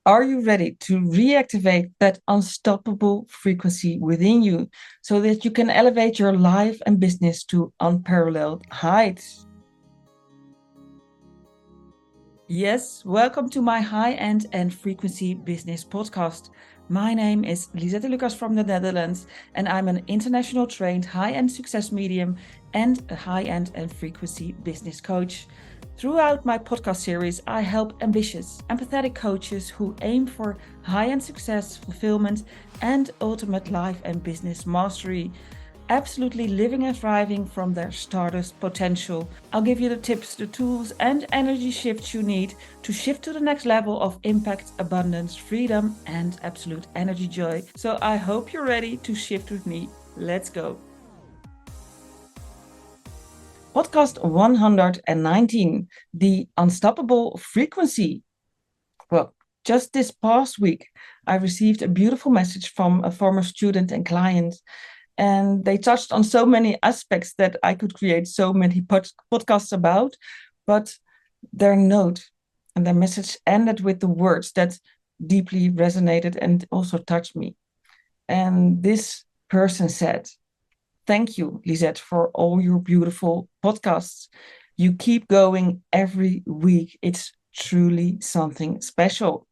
Are you ready to reactivate that unstoppable frequency within you so that you can elevate your life and business to unparalleled heights? Yes, welcome to my high-end and frequency business podcast. My name is Lisette Lucas from the Netherlands, and I'm an international trained high-end success medium and a high-end and frequency business coach. Throughout my podcast series, I help ambitious, empathetic coaches who aim for high-end success, fulfillment, and ultimate life and business mastery, absolutely living and thriving from their stardust potential. I'll give you the tips, the tools, and energy shifts you need to shift to the next level of impact, abundance, freedom, and absolute energy joy. So I hope you're ready to shift with me. Let's go. Podcast 119, The Unstoppable Frequency. Well, just this past week, I received a beautiful message from a former student and client. And they touched on so many aspects that I could create so many podcasts about. But their note and their message ended with the words that deeply resonated and also touched me. And this person said, "Thank you, Lisette, for all your beautiful podcasts. You keep going every week. It's truly something special."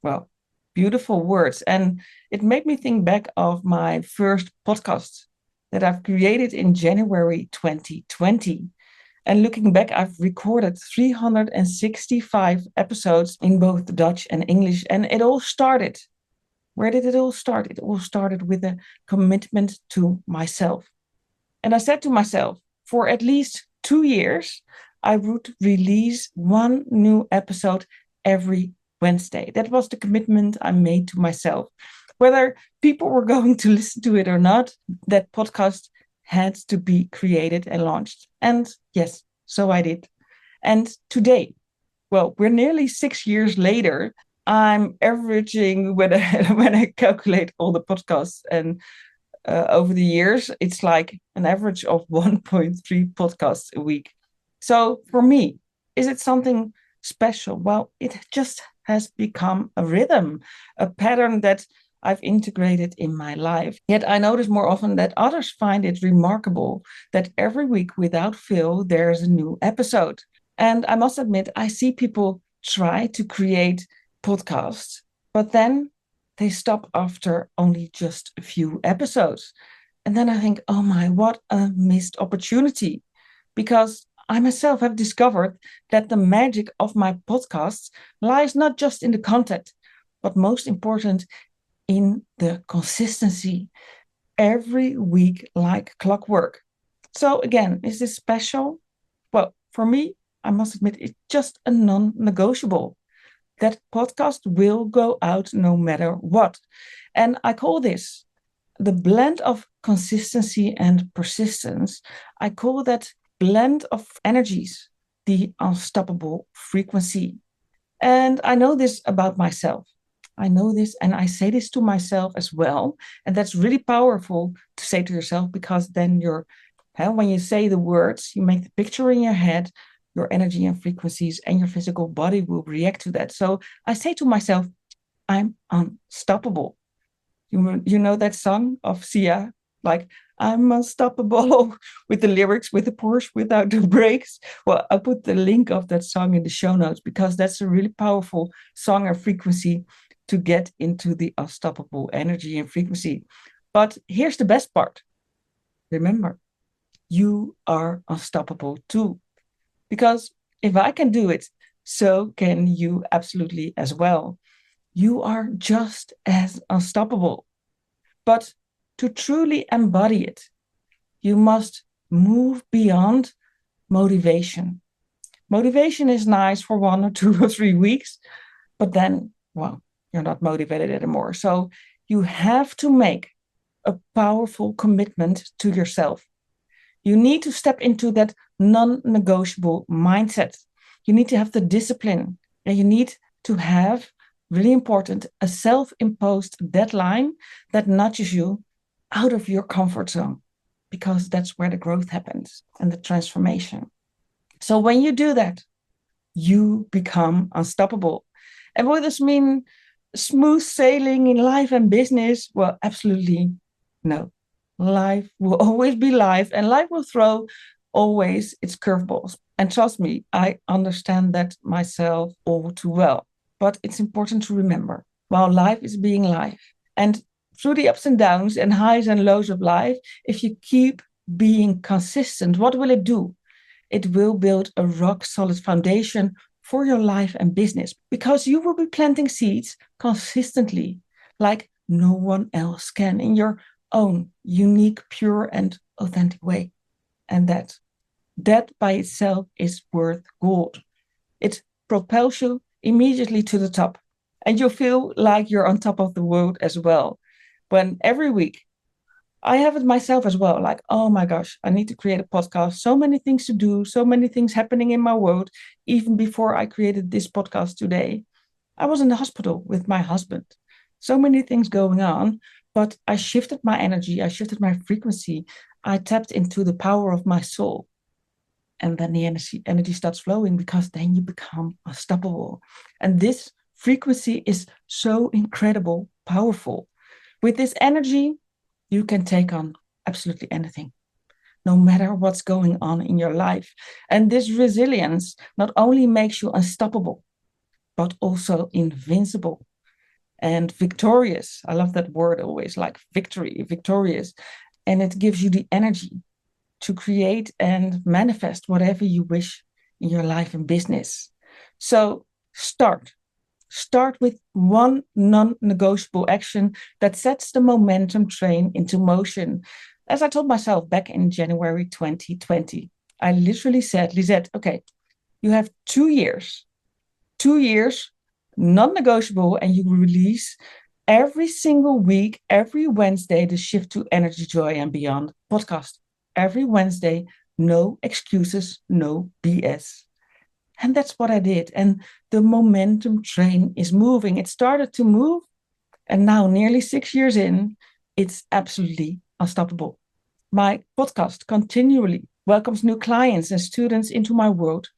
Well, beautiful words. And it made me think back of my first podcast that I've created in January 2020. And looking back, I've recorded 365 episodes in both Dutch and English. And it all started. Where did it all start? It all started with a commitment to myself. And I said to myself, for at least 2 years, I would release one new episode every Wednesday. That was the commitment I made to myself. Whether people were going to listen to it or not, that podcast had to be created and launched. And yes, so I did. And today, well, we're nearly 6 years later. I'm averaging when I, when I calculate all the podcasts and over the years, it's like an average of 1.3 podcasts a week. So for me, is it something special? Well, it just has become a rhythm, a pattern that I've integrated in my life. Yet I notice more often that others find it remarkable that every week without fail, there's a new episode. And I must admit, I see people try to create podcasts, but then they stop after only just a few episodes. And then I think, oh my, what a missed opportunity. Because I myself have discovered that the magic of my podcasts lies not just in the content, but most important, in the consistency every week, like clockwork. So, again, is this special? Well, for me, I must admit, it's just a non negotiable. That podcast will go out no matter what. And I call this the blend of consistency and persistence. I call that blend of energies, the unstoppable frequency. And I know this about myself. I know this and I say this to myself as well. And that's really powerful to say to yourself because then when you say the words, you make the picture in your head, your energy and frequencies and your physical body will react to that. So I say to myself, I'm unstoppable. You know that song of Sia, like I'm unstoppable with the lyrics, with the Porsche, without the brakes. Well, I'll put the link of that song in the show notes because that's a really powerful song and frequency to get into the unstoppable energy and frequency. But here's the best part. Remember, you are unstoppable too. Because if I can do it, so can you absolutely as well. You are just as unstoppable. But to truly embody it, you must move beyond motivation. Motivation is nice for 1 or 2 or 3 weeks, but then, well, you're not motivated anymore. So you have to make a powerful commitment to yourself. You need to step into that non negotiable mindset. You need to have the discipline and you need to have, really important, a self imposed deadline that nudges you out of your comfort zone because that's where the growth happens and the transformation. So when you do that, you become unstoppable. And will this mean smooth sailing in life and business? Well, absolutely no. Life will always be life, and life will throw always its curveballs. And trust me, I understand that myself all too well. But it's important to remember while life is being life, and through the ups and downs and highs and lows of life, if you keep being consistent, what will it do? It will build a rock solid foundation for your life and business because you will be planting seeds consistently like no one else can in your own unique, pure, and authentic way. And that by itself is worth gold. It propels you immediately to the top. And you feel like you're on top of the world as well. When every week I have it myself as well. Like, oh my gosh, I need to create a podcast. So many things to do, so many things happening in my world. Even before I created this podcast today, I was in the hospital with my husband. So many things going on, but I shifted my energy, I shifted my frequency. I tapped into the power of my soul. And then the energy starts flowing because then you become unstoppable. And this frequency is so incredible, powerful. With this energy, you can take on absolutely anything, no matter what's going on in your life. And this resilience not only makes you unstoppable, but also invincible and victorious. I love that word always, like victory, victorious. And it gives you the energy to create and manifest whatever you wish in your life and business. So start with one non-negotiable action that sets the momentum train into motion. As I told myself back in January 2020, I literally said, Lisette, okay, you have 2 years, non-negotiable, and you release every single week, every Wednesday, the Shift to EnergyJoy and Beyond podcast. Every Wednesday, no excuses, no BS. And that's what I did. And the momentum train is moving. It started to move. And now, nearly 6 years in, it's absolutely unstoppable. My podcast continually welcomes new clients and students into my world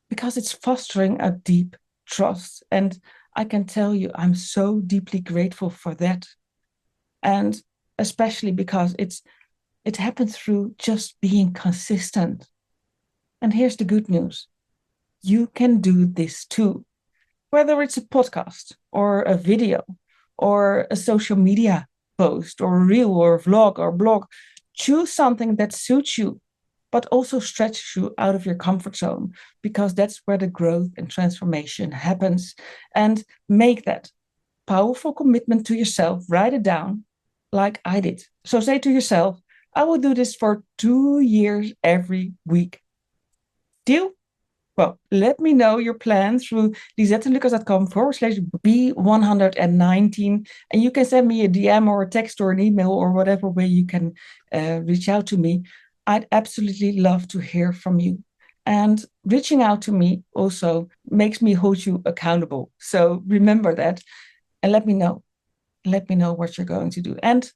because it's fostering a deep trust. And I can tell you, I'm so deeply grateful for that. And especially because it happened through just being consistent. And here's the good news. You can do this too. Whether it's a podcast or a video or a social media post or a reel or a vlog or blog, choose something that suits you, but also stretches you out of your comfort zone, because that's where the growth and transformation happens. And make that powerful commitment to yourself. Write it down like I did. So say to yourself, I will do this for 2 years every week. Deal? Well, let me know your plan through lisettelucas.com/B119. And you can send me a DM or a text or an email or whatever way you can reach out to me. I'd absolutely love to hear from you. And reaching out to me also makes me hold you accountable. So remember that and let me know. Let me know what you're going to do. And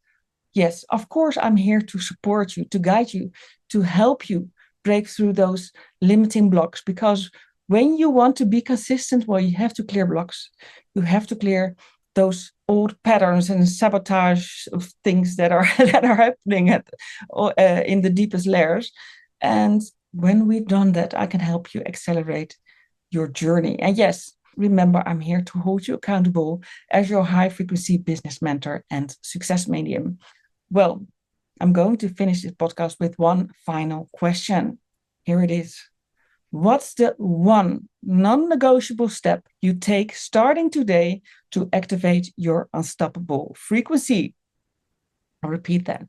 yes, of course, I'm here to support you, to guide you, to help you break through those limiting blocks. Because when you want to be consistent, well, you have to clear blocks. You have to clear those old patterns and sabotage of things that are that are happening in the deepest layers. And when we've done that, I can help you accelerate your journey. And yes, remember, I'm here to hold you accountable as your high frequency business mentor and success medium. Well, I'm going to finish this podcast with one final question. Here it is. What's the one non-negotiable step you take starting today to activate your unstoppable frequency? I'll repeat that.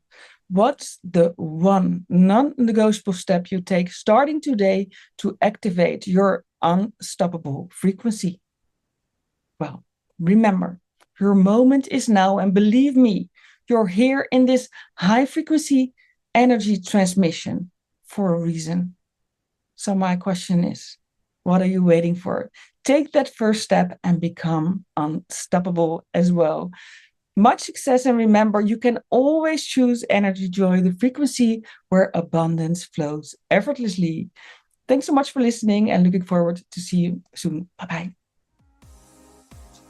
What's the one non-negotiable step you take starting today to activate your unstoppable frequency? Well, remember, your moment is now, and believe me, you're here in this high frequency energy transmission for a reason. So my question is, what are you waiting for? Take that first step and become unstoppable as well. Much success, and remember, you can always choose EnergyJoy, the frequency where abundance flows effortlessly. Thanks so much for listening and looking forward to see you soon. Bye-bye.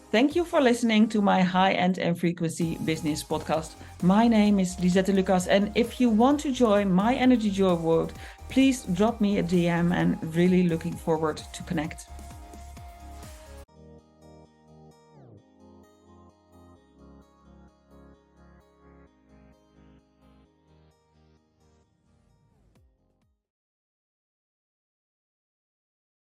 Thank you for listening to my high-end and frequency business podcast. My name is Lisette Lucas, and if you want to join my EnergyJoy world, please drop me a DM and really looking forward to connect.